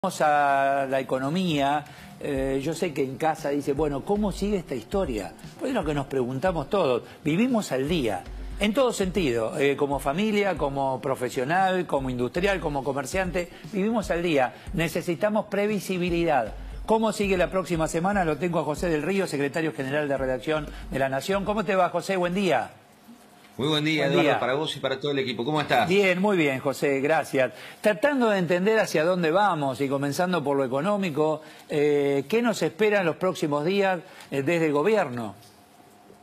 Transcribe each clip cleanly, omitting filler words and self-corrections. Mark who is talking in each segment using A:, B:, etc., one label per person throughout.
A: Vamos a la economía. Yo sé que en casa dice, bueno, ¿cómo sigue esta historia? Pues es lo que nos preguntamos todos. Vivimos al día, en todo sentido, como familia, como profesional, como industrial, como comerciante, vivimos al día. Necesitamos previsibilidad. ¿Cómo sigue la próxima semana? Lo tengo a José del Río, secretario general de redacción de La Nación. ¿Cómo te va, José? Buen día.
B: Muy buen día, Eduardo, para vos y para todo el equipo. ¿Cómo estás?
A: Bien, muy bien, José, gracias. Tratando de entender hacia dónde vamos y comenzando por lo económico, ¿qué nos espera en los próximos días desde el gobierno?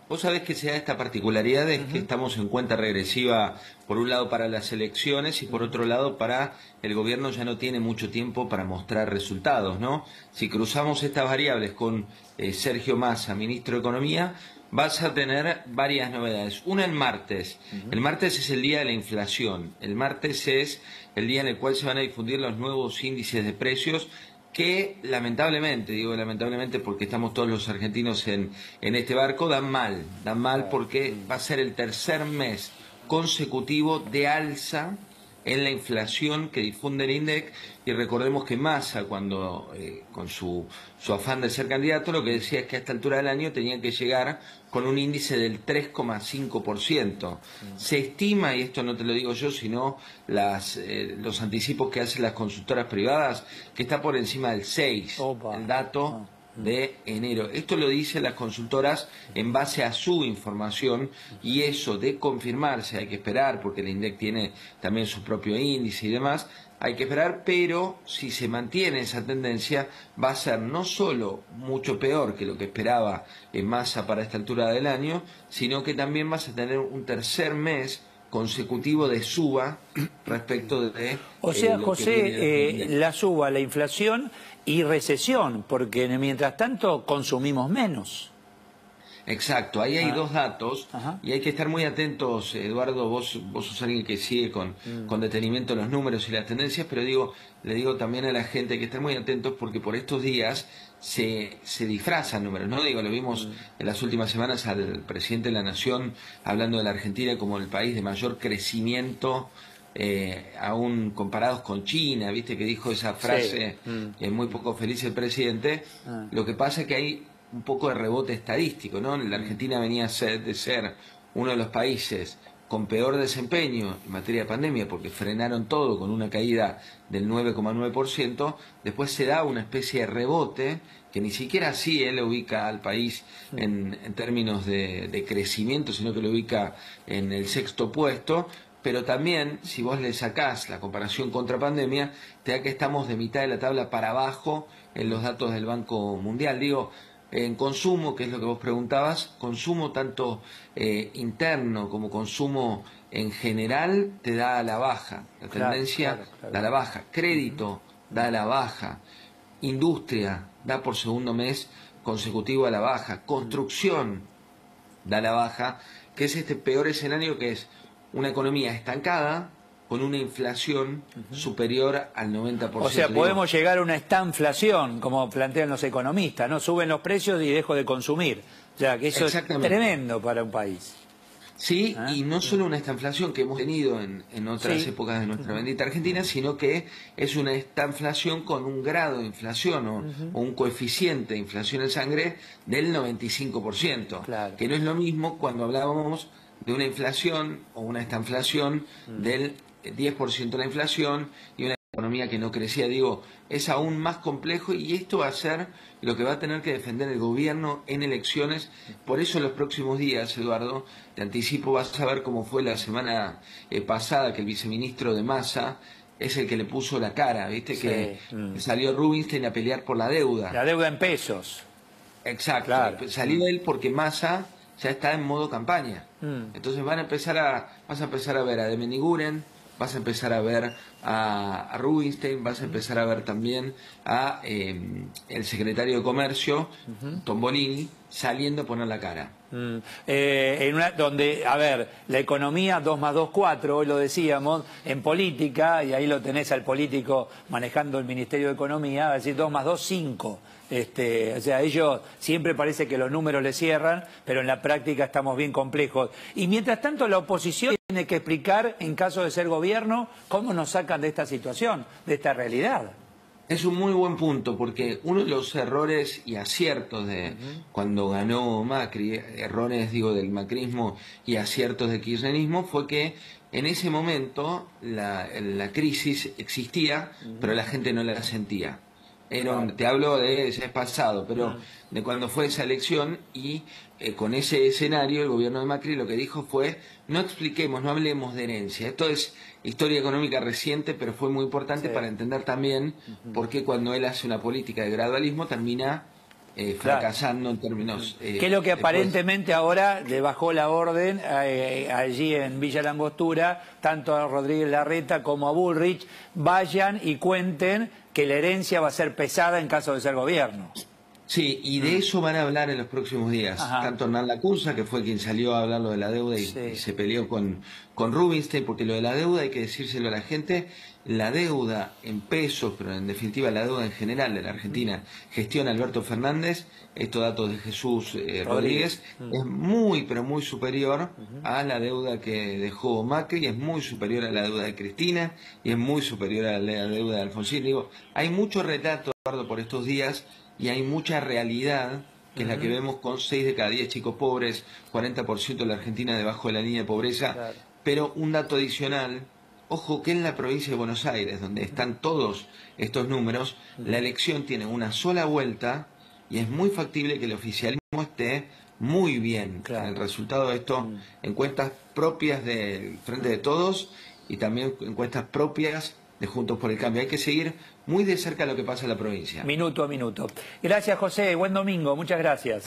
B: Vos sabés que se da esta particularidad de que estamos en cuenta regresiva, por un lado para las elecciones y por otro lado para el gobierno ya no tiene mucho tiempo para mostrar resultados, ¿no? Si cruzamos estas variables con Sergio Massa, ministro de Economía, vas a tener varias novedades. Una el martes. El martes es el día de la inflación. El martes es el día en el cual se van a difundir los nuevos índices de precios que lamentablemente, digo lamentablemente porque estamos todos los argentinos en este barco, dan mal porque va a ser el tercer mes consecutivo de alza en la inflación que difunde el INDEC. Y recordemos que Massa, cuando con su afán de ser candidato, lo que decía es que a esta altura del año tenían que llegar con un índice del 3,5%. Se estima, y esto no te lo digo yo, sino los anticipos que hacen las consultoras privadas, que está por encima del 6%, el dato de enero. Esto lo dicen las consultoras en base a su información, y eso de confirmarse hay que esperar, porque el INDEC tiene también su propio índice y demás, hay que esperar, pero si se mantiene esa tendencia va a ser no solo mucho peor que lo que esperaba en Massa para esta altura del año, sino que también vas a tener un tercer mes consecutivo de suba respecto de...
A: O sea, José, la suba, la inflación y recesión, porque mientras tanto consumimos menos.
B: Exacto, ahí hay dos datos y hay que estar muy atentos, Eduardo, vos sos alguien que sigue con detenimiento los números y las tendencias, pero le digo también a la gente hay que estar muy atentos porque por estos días se disfrazan números, ¿no? Lo vimos en las últimas semanas al presidente de la Nación hablando de la Argentina como el país de mayor crecimiento, aún comparados con China, viste que dijo esa frase, muy poco feliz el presidente. Lo que pasa es que hay un poco de rebote estadístico, ¿no? La Argentina venía de ser uno de los países con peor desempeño en materia de pandemia porque frenaron todo con una caída del 9,9%, después se da una especie de rebote que ni siquiera así él ubica al país en términos de crecimiento, sino que lo ubica en el sexto puesto. Pero también, si vos le sacás la comparación contra pandemia, te da que estamos de mitad de la tabla para abajo en los datos del Banco Mundial. En consumo, que es lo que vos preguntabas, consumo tanto interno como consumo en general te da a la baja. La tendencia da a la baja. Crédito da a la baja. Industria da por segundo mes consecutivo a la baja. Construcción da a la baja, que es este peor escenario, que es una economía estancada con una inflación superior al 90%.
A: O sea, podemos llegar a una estanflación, como plantean los economistas, ¿no? Suben los precios y dejo de consumir. O sea, que eso es tremendo para un país.
B: Sí, y no solo una estanflación que hemos tenido en otras épocas de nuestra bendita Argentina, sino que es una estanflación con un grado de inflación o un coeficiente de inflación en sangre del 95%, que no es lo mismo cuando hablábamos de una inflación o una estanflación del 10% de la inflación y una economía que no crecía. Es aún más complejo, y esto va a ser lo que va a tener que defender el gobierno en elecciones. Por eso en los próximos días, Eduardo, te anticipo, vas a ver cómo fue la semana pasada, que el viceministro de Massa es el que le puso la cara, ¿viste? Que salió Rubinstein a pelear por la deuda.
A: La deuda en pesos.
B: Exacto, salió él porque Massa ya está en modo campaña. Entonces vas a empezar a ver a de Meniguren, vas a empezar a ver a Rubinstein, vas a empezar a ver también a el secretario de Comercio, Tombolini, saliendo a poner la cara.
A: Donde, a ver, la economía 2 más 2, 4, hoy lo decíamos, en política, y ahí lo tenés al político manejando el Ministerio de Economía, va a decir 2 más 2, 5. O sea, ellos siempre parece que los números les cierran, pero en la práctica estamos bien complejos. Y mientras tanto la oposición tiene que explicar, en caso de ser gobierno, cómo nos sacan de esta situación, de esta realidad.
B: Es un muy buen punto, porque uno de los errores y aciertos de cuando ganó Macri, errores digo del macrismo y aciertos del kirchnerismo, fue que en ese momento la crisis existía, pero la gente no la sentía. Te hablo de ese pasado, pero de cuando fue esa elección y con ese escenario el gobierno de Macri lo que dijo fue: no expliquemos, no hablemos de herencia. Esto es historia económica reciente, pero fue muy importante para entender también por qué cuando él hace una política de gradualismo termina fracasando en términos...
A: que es lo que aparentemente ahora le bajó la orden allí en Villa Langostura, tanto a Rodríguez Larreta como a Bullrich: vayan y cuenten que la herencia va a ser pesada en caso de ser gobierno.
B: Sí, y de eso van a hablar en los próximos días. Tanto Hernán Lacunza, que fue quien salió a hablar lo de la deuda y se peleó con Rubinstein, porque lo de la deuda hay que decírselo a la gente: la deuda en pesos, pero en definitiva la deuda en general de la Argentina, gestiona Alberto Fernández, estos datos de Jesús Rodríguez, es muy, pero muy superior a la deuda que dejó Macri, es muy superior a la deuda de Cristina y es muy superior a la deuda de Alfonsín. Digo, hay mucho relato, Eduardo, por estos días, y hay mucha realidad, que es la que vemos con 6 de cada 10 chicos pobres, 40% de la Argentina debajo de la línea de pobreza. Pero un dato adicional: ojo que en la provincia de Buenos Aires, donde están todos estos números, la elección tiene una sola vuelta y es muy factible que el oficialismo esté muy bien en el resultado de esto. Encuestas propias del Frente de Todos y también encuestas propias de Juntos por el Cambio. Hay que seguir muy de cerca lo que pasa en la provincia.
A: Minuto a minuto. Gracias, José. Buen domingo. Muchas gracias.